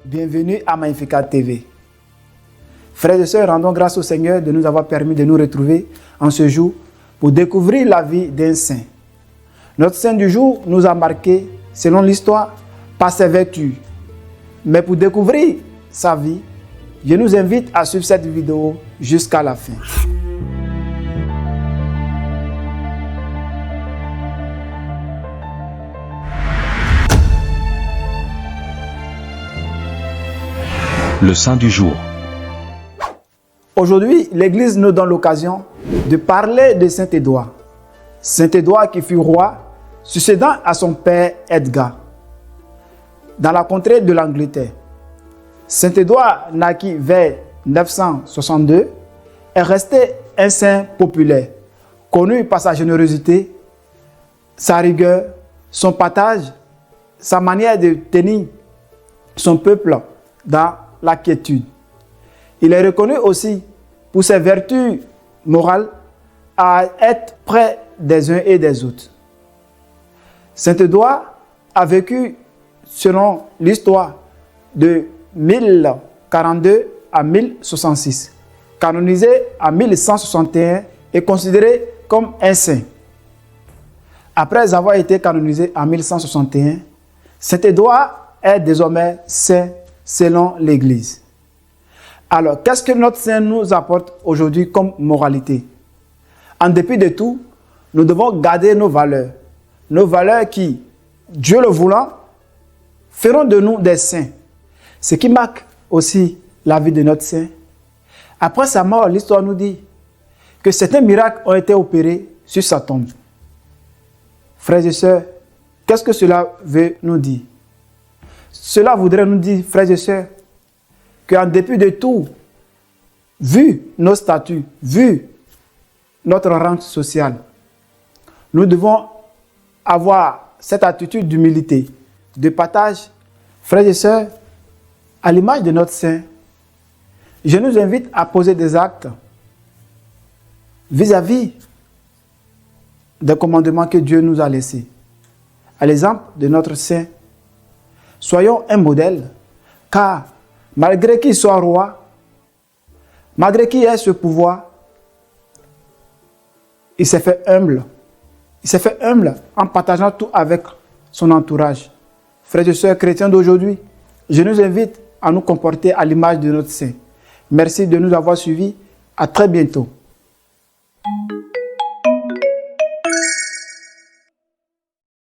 Bienvenue à Magnificat TV. Frères et sœurs, rendons grâce au Seigneur de nous avoir permis de nous retrouver en ce jour pour découvrir la vie d'un saint. Notre saint du jour nous a marqué, selon l'histoire, par ses vertus. Mais pour découvrir sa vie, je nous invite à suivre cette vidéo jusqu'à la fin. Le saint du jour. Aujourd'hui, l'Église nous donne l'occasion de parler de Saint Édouard. Saint Édouard qui fut roi, succédant à son père Edgar, dans la contrée de l'Angleterre. Saint Édouard, naquit vers 962, est resté un saint populaire, connu par sa générosité, sa rigueur, son partage, sa manière de tenir son peuple dans la quiétude. Il est reconnu aussi pour ses vertus morales à être près des uns et des autres. Saint Édouard a vécu, selon l'histoire, de 1042 à 1066, canonisé en 1161 et considéré comme un saint. Après avoir été canonisé en 1161, Saint Édouard est désormais saint selon l'Église. Alors, qu'est-ce que notre saint nous apporte aujourd'hui comme moralité? En dépit de tout, nous devons garder nos valeurs qui, Dieu le voulant, feront de nous des saints. Ce qui marque aussi la vie de notre saint. Après sa mort, l'histoire nous dit que certains miracles ont été opérés sur sa tombe. Frères et sœurs, qu'est-ce que cela veut nous dire? Cela voudrait nous dire, frères et sœurs, qu'en dépit de tout, vu nos statuts, vu notre rang social, nous devons avoir cette attitude d'humilité, de partage. Frères et sœurs, à l'image de notre saint, je nous invite à poser des actes vis-à-vis des commandements que Dieu nous a laissés. À l'exemple de notre saint, soyons un modèle, car malgré qu'il soit roi, malgré qu'il ait ce pouvoir, il s'est fait humble. Il s'est fait humble en partageant tout avec son entourage. Frères et sœurs chrétiens d'aujourd'hui, je nous invite à nous comporter à l'image de notre saint. Merci de nous avoir suivis. À très bientôt.